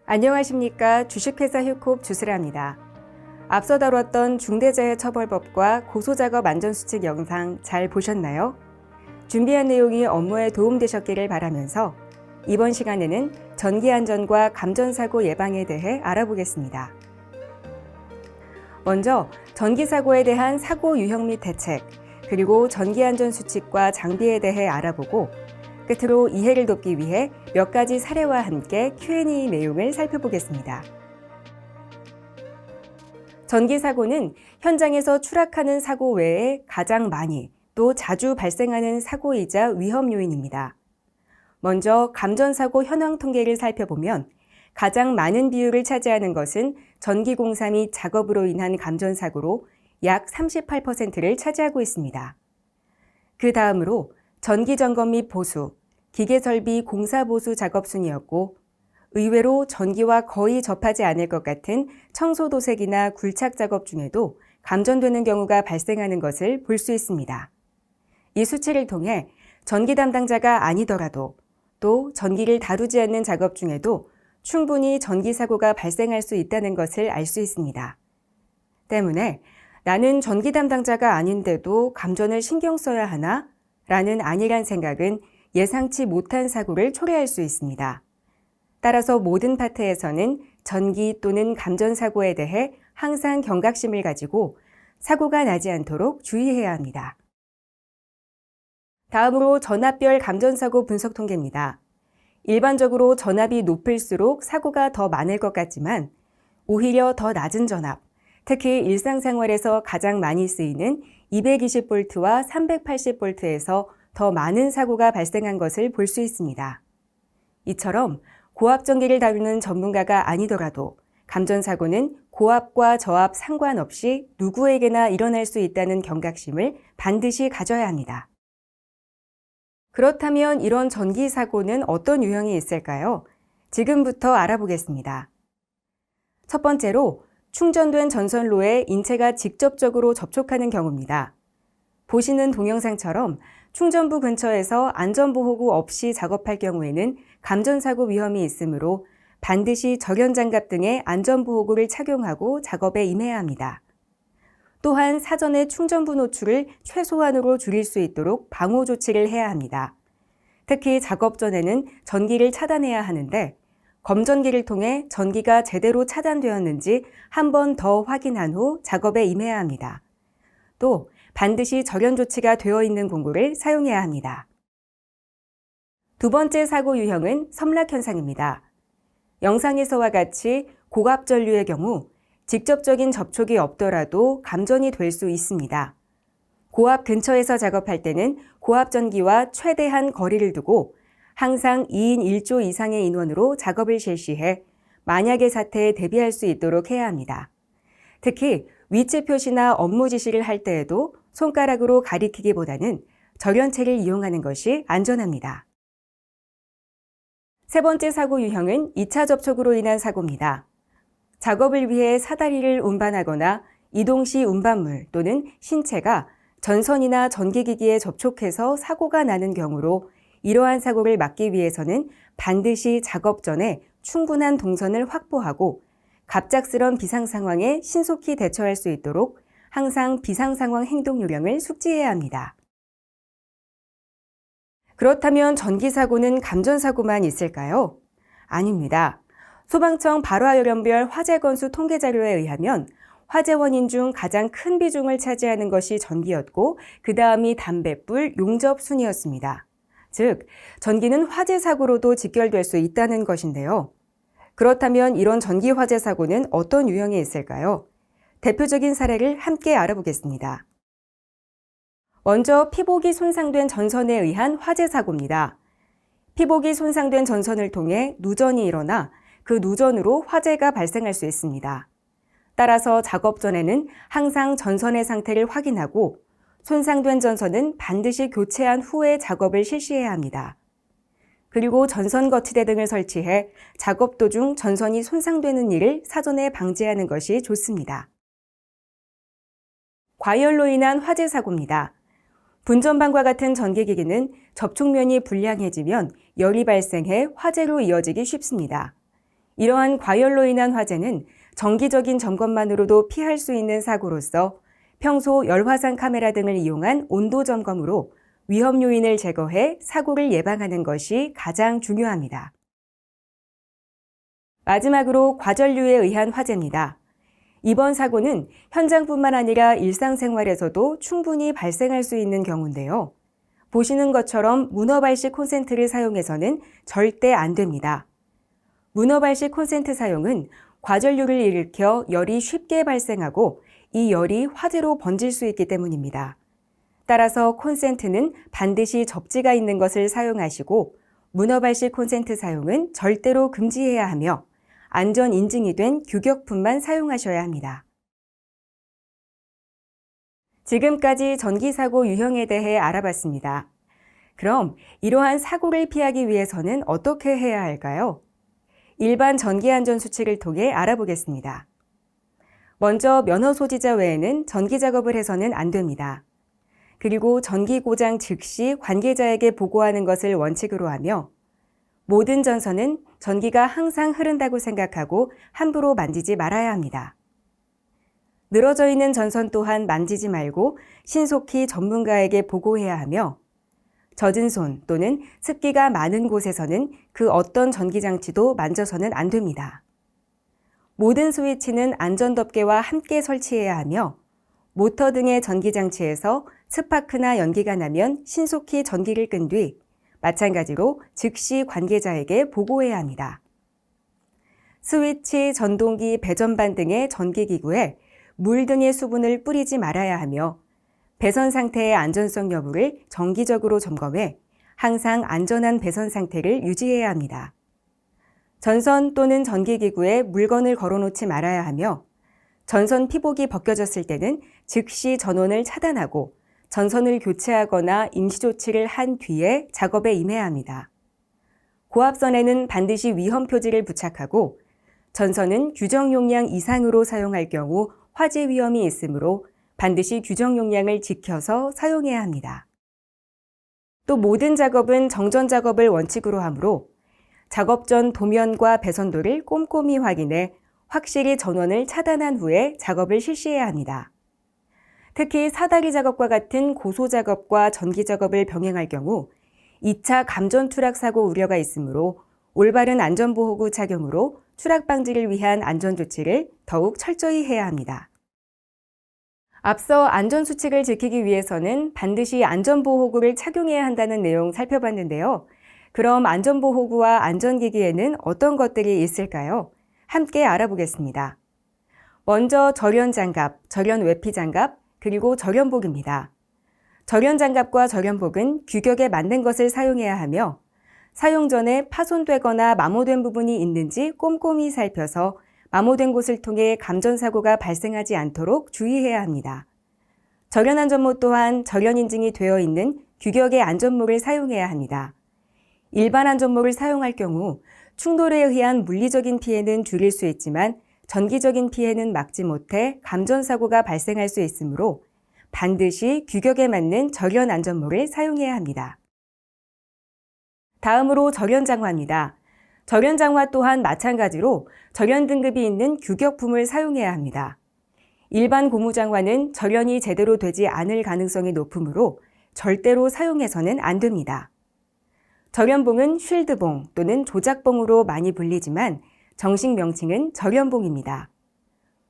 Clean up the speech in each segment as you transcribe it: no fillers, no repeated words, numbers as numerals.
안녕하십니까. 주식회사 휴콥 주스라입니다. 앞서 다뤘던 중대재해처벌법과 고소작업 안전수칙 영상 잘 보셨나요? 준비한 내용이 업무에 도움되셨기를 바라면서 이번 시간에는 전기안전과 감전사고 예방에 대해 알아보겠습니다. 먼저 전기사고에 대한 사고 유형 및 대책, 그리고 전기안전수칙과 장비에 대해 알아보고 끝으로 이해를 돕기 위해 몇 가지 사례와 함께 Q&A 내용을 살펴보겠습니다. 전기사고는 현장에서 추락하는 사고 외에 가장 많이 또 자주 발생하는 사고이자 위험 요인입니다. 먼저 감전사고 현황 통계를 살펴보면 가장 많은 비율을 차지하는 것은 전기공사 및 작업으로 인한 감전사고로 약 38%를 차지하고 있습니다. 그 다음으로 전기점검 및 보수, 기계설비 공사보수 작업 순이었고 의외로 전기와 거의 접하지 않을 것 같은 청소도색이나 굴착 작업 중에도 감전되는 경우가 발생하는 것을 볼 수 있습니다. 이 수치를 통해 전기 담당자가 아니더라도 또 전기를 다루지 않는 작업 중에도 충분히 전기사고가 발생할 수 있다는 것을 알 수 있습니다. 때문에 나는 전기 담당자가 아닌데도 감전을 신경 써야 하나? 라는 안일한 생각은 예상치 못한 사고를 초래할 수 있습니다. 따라서 모든 파트에서는 전기 또는 감전사고에 대해 항상 경각심을 가지고 사고가 나지 않도록 주의해야 합니다. 다음으로 전압별 감전사고 분석 통계입니다. 일반적으로 전압이 높을수록 사고가 더 많을 것 같지만 오히려 더 낮은 전압, 특히 일상생활에서 가장 많이 쓰이는 220V와 380V에서 더 많은 사고가 발생한 것을 볼 수 있습니다. 이처럼 고압전기를 다루는 전문가가 아니더라도 감전사고는 고압과 저압 상관없이 누구에게나 일어날 수 있다는 경각심을 반드시 가져야 합니다. 그렇다면 이런 전기사고는 어떤 유형이 있을까요? 지금부터 알아보겠습니다. 첫 번째로 충전된 전선로에 인체가 직접적으로 접촉하는 경우입니다. 보시는 동영상처럼 충전부 근처에서 안전보호구 없이 작업할 경우에는 감전사고 위험이 있으므로 반드시 절연장갑 등의 안전보호구를 착용하고 작업에 임해야 합니다. 또한 사전에 충전부 노출을 최소한으로 줄일 수 있도록 방호 조치를 해야 합니다. 특히 작업 전에는 전기를 차단해야 하는데 검전기를 통해 전기가 제대로 차단되었는지 한 번 더 확인한 후 작업에 임해야 합니다. 또 반드시 절연 조치가 되어 있는 공구를 사용해야 합니다. 두 번째 사고 유형은 섬락 현상입니다. 영상에서와 같이 고압 전류의 경우 직접적인 접촉이 없더라도 감전이 될 수 있습니다. 고압 근처에서 작업할 때는 고압 전기와 최대한 거리를 두고 항상 2인 1조 이상의 인원으로 작업을 실시해 만약의 사태에 대비할 수 있도록 해야 합니다. 특히 위치 표시나 업무 지시를 할 때에도 손가락으로 가리키기보다는 절연체를 이용하는 것이 안전합니다. 세 번째 사고 유형은 2차 접촉으로 인한 사고입니다. 작업을 위해 사다리를 운반하거나 이동 시 운반물 또는 신체가 전선이나 전기기기에 접촉해서 사고가 나는 경우로 이러한 사고를 막기 위해서는 반드시 작업 전에 충분한 동선을 확보하고 갑작스런 비상 상황에 신속히 대처할 수 있도록 항상 비상 상황 행동 요령을 숙지해야 합니다. 그렇다면 전기사고는 감전사고만 있을까요? 아닙니다. 소방청 발화요령별 화재 건수 통계 자료에 의하면 화재 원인 중 가장 큰 비중을 차지하는 것이 전기였고 그 다음이 담뱃불, 용접 순이었습니다. 즉, 전기는 화재 사고로도 직결될 수 있다는 것인데요. 그렇다면 이런 전기 화재 사고는 어떤 유형이 있을까요? 대표적인 사례를 함께 알아보겠습니다. 먼저 피복이 손상된 전선에 의한 화재 사고입니다. 피복이 손상된 전선을 통해 누전이 일어나 그 누전으로 화재가 발생할 수 있습니다. 따라서 작업 전에는 항상 전선의 상태를 확인하고 손상된 전선은 반드시 교체한 후에 작업을 실시해야 합니다. 그리고 전선 거치대 등을 설치해 작업 도중 전선이 손상되는 일을 사전에 방지하는 것이 좋습니다. 과열로 인한 화재 사고입니다. 분전반과 같은 전기기기는 접촉면이 불량해지면 열이 발생해 화재로 이어지기 쉽습니다. 이러한 과열로 인한 화재는 정기적인 점검만으로도 피할 수 있는 사고로서 평소 열화상 카메라 등을 이용한 온도 점검으로 위험 요인을 제거해 사고를 예방하는 것이 가장 중요합니다. 마지막으로 과전류에 의한 화재입니다. 이번 사고는 현장뿐만 아니라 일상생활에서도 충분히 발생할 수 있는 경우인데요. 보시는 것처럼 문어발식 콘센트를 사용해서는 절대 안 됩니다. 문어발식 콘센트 사용은 과전류를 일으켜 열이 쉽게 발생하고 이 열이 화재로 번질 수 있기 때문입니다. 따라서 콘센트는 반드시 접지가 있는 것을 사용하시고 문어발식 콘센트 사용은 절대로 금지해야 하며 안전 인증이 된 규격품만 사용하셔야 합니다. 지금까지 전기사고 유형에 대해 알아봤습니다. 그럼 이러한 사고를 피하기 위해서는 어떻게 해야 할까요? 일반 전기안전수칙을 통해 알아보겠습니다. 먼저 면허 소지자 외에는 전기 작업을 해서는 안 됩니다. 그리고 전기 고장 즉시 관계자에게 보고하는 것을 원칙으로 하며 모든 전선은 전기가 항상 흐른다고 생각하고 함부로 만지지 말아야 합니다. 늘어져 있는 전선 또한 만지지 말고 신속히 전문가에게 보고해야 하며 젖은 손 또는 습기가 많은 곳에서는 그 어떤 전기장치도 만져서는 안 됩니다. 모든 스위치는 안전덮개와 함께 설치해야 하며 모터 등의 전기장치에서 스파크나 연기가 나면 신속히 전기를 끈 뒤 마찬가지로 즉시 관계자에게 보고해야 합니다. 스위치, 전동기, 배전반 등의 전기기구에 물 등의 수분을 뿌리지 말아야 하며 배선 상태의 안전성 여부를 정기적으로 점검해 항상 안전한 배선 상태를 유지해야 합니다. 전선 또는 전기기구에 물건을 걸어놓지 말아야 하며 전선 피복이 벗겨졌을 때는 즉시 전원을 차단하고 전선을 교체하거나 임시조치를 한 뒤에 작업에 임해야 합니다. 고압선에는 반드시 위험 표지를 부착하고 전선은 규정 용량 이상으로 사용할 경우 화재 위험이 있으므로 반드시 규정 용량을 지켜서 사용해야 합니다. 또 모든 작업은 정전 작업을 원칙으로 하므로 작업 전 도면과 배선도를 꼼꼼히 확인해 확실히 전원을 차단한 후에 작업을 실시해야 합니다. 특히 사다리 작업과 같은 고소 작업과 전기 작업을 병행할 경우 2차 감전 투락 사고 우려가 있으므로 올바른 안전보호구 착용으로 추락 방지를 위한 안전조치를 더욱 철저히 해야 합니다. 앞서 안전수칙을 지키기 위해서는 반드시 안전보호구를 착용해야 한다는 내용 살펴봤는데요. 그럼 안전보호구와 안전기기에는 어떤 것들이 있을까요? 함께 알아보겠습니다. 먼저 절연장갑, 절연외피장갑, 그리고 절연복입니다. 절연장갑과 절연복은 규격에 맞는 것을 사용해야 하며 사용 전에 파손되거나 마모된 부분이 있는지 꼼꼼히 살펴서 마모된 곳을 통해 감전사고가 발생하지 않도록 주의해야 합니다. 절연안전모 또한 절연인증이 되어 있는 규격의 안전모를 사용해야 합니다. 일반 안전모를 사용할 경우 충돌에 의한 물리적인 피해는 줄일 수 있지만 전기적인 피해는 막지 못해 감전사고가 발생할 수 있으므로 반드시 규격에 맞는 절연안전모를 사용해야 합니다. 다음으로 절연장화입니다. 절연장화 또한 마찬가지로 절연 등급이 있는 규격품을 사용해야 합니다. 일반 고무장화는 절연이 제대로 되지 않을 가능성이 높으므로 절대로 사용해서는 안 됩니다. 절연봉은 쉴드봉 또는 조작봉으로 많이 불리지만 정식 명칭은 절연봉입니다.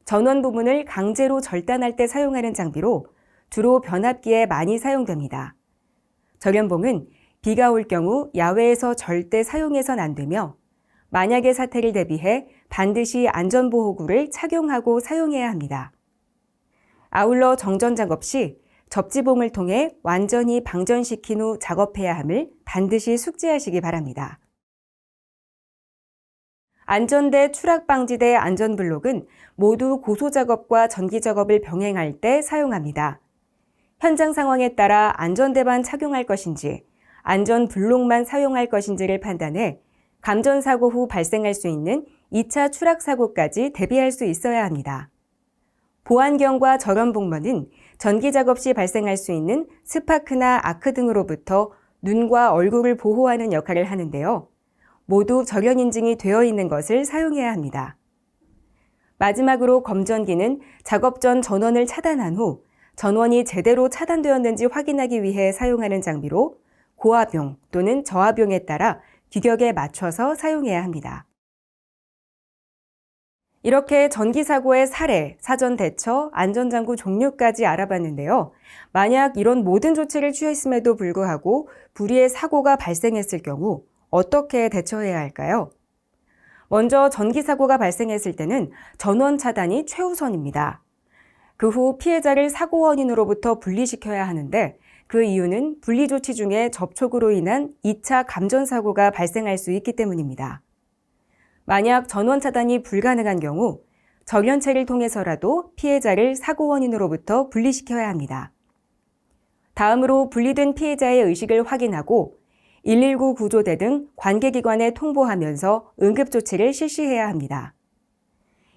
전원 부분을 강제로 절단할 때 사용하는 장비로 주로 변압기에 많이 사용됩니다. 절연봉은 비가 올 경우 야외에서 절대 사용해선 안 되며 만약의 사태를 대비해 반드시 안전보호구를 착용하고 사용해야 합니다. 아울러 정전 작업 시 접지봉을 통해 완전히 방전시킨 후 작업해야 함을 반드시 숙지하시기 바랍니다. 안전대, 추락방지대, 안전블록은 모두 고소작업과 전기작업을 병행할 때 사용합니다. 현장 상황에 따라 안전대만 착용할 것인지 안전블록만 사용할 것인지를 판단해 감전사고 후 발생할 수 있는 2차 추락사고까지 대비할 수 있어야 합니다. 보안경과 절연복면은 전기 작업 시 발생할 수 있는 스파크나 아크 등으로부터 눈과 얼굴을 보호하는 역할을 하는데요. 모두 절연 인증이 되어 있는 것을 사용해야 합니다. 마지막으로 검전기는 작업 전 전원을 차단한 후 전원이 제대로 차단되었는지 확인하기 위해 사용하는 장비로 고압용 또는 저압용에 따라 규격에 맞춰서 사용해야 합니다. 이렇게 전기 사고의 사례, 사전 대처, 안전장구 종류까지 알아봤는데요. 만약 이런 모든 조치를 취했음에도 불구하고 불의의 사고가 발생했을 경우 어떻게 대처해야 할까요? 먼저 전기 사고가 발생했을 때는 전원 차단이 최우선입니다. 그 후 피해자를 사고 원인으로부터 분리시켜야 하는데 그 이유는 분리 조치 중에 접촉으로 인한 2차 감전 사고가 발생할 수 있기 때문입니다. 만약 전원 차단이 불가능한 경우 절연체를 통해서라도 피해자를 사고 원인으로부터 분리시켜야 합니다. 다음으로 분리된 피해자의 의식을 확인하고 119 구조대 등 관계기관에 통보하면서 응급조치를 실시해야 합니다.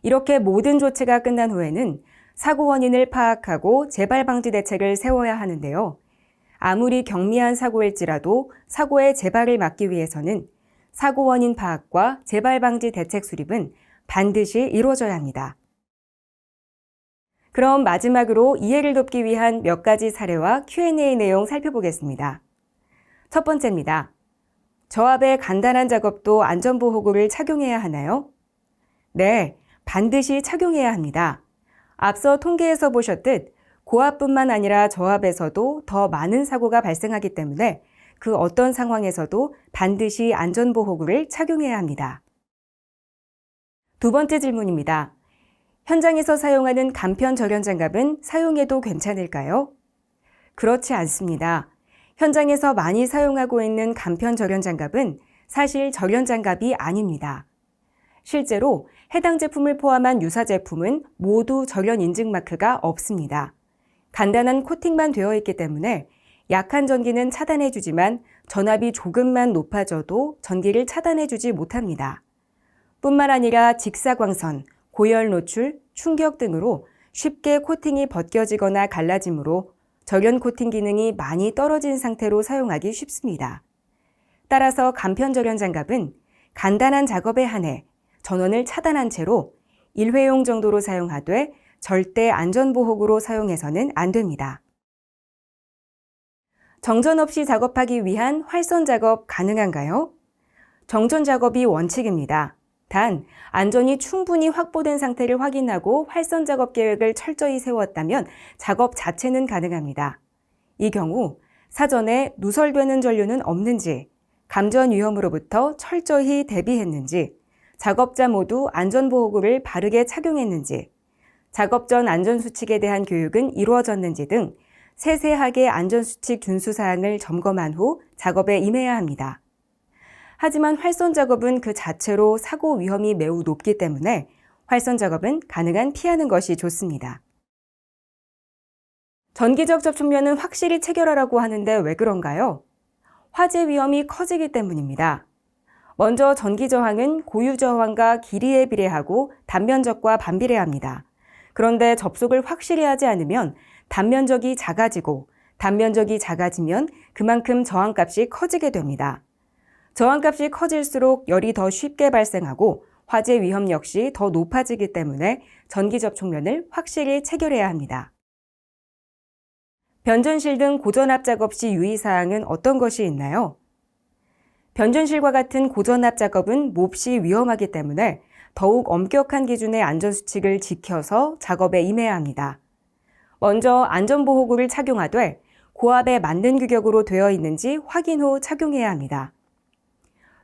이렇게 모든 조치가 끝난 후에는 사고 원인을 파악하고 재발 방지 대책을 세워야 하는데요. 아무리 경미한 사고일지라도 사고의 재발을 막기 위해서는 사고 원인 파악과 재발 방지 대책 수립은 반드시 이루어져야 합니다. 그럼 마지막으로 이해를 돕기 위한 몇 가지 사례와 Q&A 내용 살펴보겠습니다. 첫 번째입니다. 저압의 간단한 작업도 안전보호구를 착용해야 하나요? 네, 반드시 착용해야 합니다. 앞서 통계에서 보셨듯 고압뿐만 아니라 저압에서도 더 많은 사고가 발생하기 때문에 그 어떤 상황에서도 반드시 안전보호구를 착용해야 합니다. 두 번째 질문입니다. 현장에서 사용하는 간편 절연 장갑은 사용해도 괜찮을까요? 그렇지 않습니다. 현장에서 많이 사용하고 있는 간편 절연 장갑은 사실 절연 장갑이 아닙니다. 실제로 해당 제품을 포함한 유사 제품은 모두 절연 인증 마크가 없습니다. 간단한 코팅만 되어 있기 때문에 약한 전기는 차단해주지만 전압이 조금만 높아져도 전기를 차단해주지 못합니다. 뿐만 아니라 직사광선, 고열 노출, 충격 등으로 쉽게 코팅이 벗겨지거나 갈라지므로 절연 코팅 기능이 많이 떨어진 상태로 사용하기 쉽습니다. 따라서 간편 절연 장갑은 간단한 작업에 한해 전원을 차단한 채로 일회용 정도로 사용하되 절대 안전보호구로 사용해서는 안 됩니다. 정전 없이 작업하기 위한 활선 작업 가능한가요? 정전 작업이 원칙입니다. 단, 안전이 충분히 확보된 상태를 확인하고 활선 작업 계획을 철저히 세웠다면 작업 자체는 가능합니다. 이 경우 사전에 누설되는 전류는 없는지, 감전 위험으로부터 철저히 대비했는지, 작업자 모두 안전보호구를 바르게 착용했는지, 작업 전 안전수칙에 대한 교육은 이루어졌는지 등 세세하게 안전수칙 준수 사항을 점검한 후 작업에 임해야 합니다. 하지만 활선 작업은 그 자체로 사고 위험이 매우 높기 때문에 활선 작업은 가능한 피하는 것이 좋습니다. 전기적 접촉면은 확실히 체결하라고 하는데 왜 그런가요? 화재 위험이 커지기 때문입니다. 먼저 전기 저항은 고유 저항과 길이에 비례하고 단면적과 반비례합니다. 그런데 접속을 확실히 하지 않으면 단면적이 작아지고 단면적이 작아지면 그만큼 저항값이 커지게 됩니다. 저항값이 커질수록 열이 더 쉽게 발생하고 화재 위험 역시 더 높아지기 때문에 전기 접촉면을 확실히 체결해야 합니다. 변전실 등 고전압 작업 시 유의사항은 어떤 것이 있나요? 변전실과 같은 고전압 작업은 몹시 위험하기 때문에 더욱 엄격한 기준의 안전수칙을 지켜서 작업에 임해야 합니다. 먼저 안전보호구를 착용하되 고압에 맞는 규격으로 되어 있는지 확인 후 착용해야 합니다.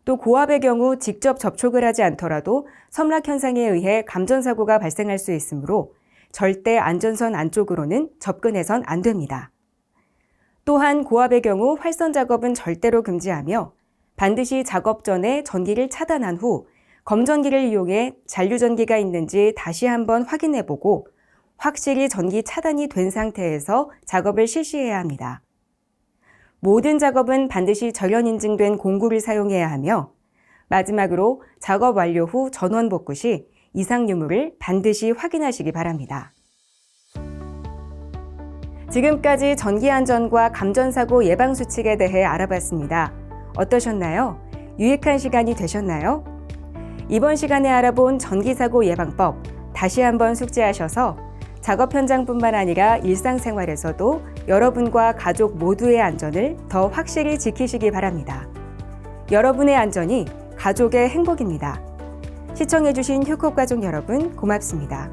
또 고압의 경우 직접 접촉을 하지 않더라도 섬락 현상에 의해 감전사고가 발생할 수 있으므로 절대 안전선 안쪽으로는 접근해선 안 됩니다. 또한 고압의 경우 활선 작업은 절대로 금지하며 반드시 작업 전에 전기를 차단한 후 검전기를 이용해 잔류전기가 있는지 다시 한번 확인해보고 확실히 전기 차단이 된 상태에서 작업을 실시해야 합니다. 모든 작업은 반드시 절연 인증된 공구를 사용해야 하며 마지막으로 작업 완료 후 전원 복구 시 이상 유무를 반드시 확인하시기 바랍니다. 지금까지 전기안전과 감전사고 예방수칙에 대해 알아봤습니다. 어떠셨나요? 유익한 시간이 되셨나요? 이번 시간에 알아본 전기사고 예방법 다시 한번 숙지하셔서 작업 현장뿐만 아니라 일상생활에서도 여러분과 가족 모두의 안전을 더 확실히 지키시기 바랍니다. 여러분의 안전이 가족의 행복입니다. 시청해주신 휴콕가족 여러분 고맙습니다.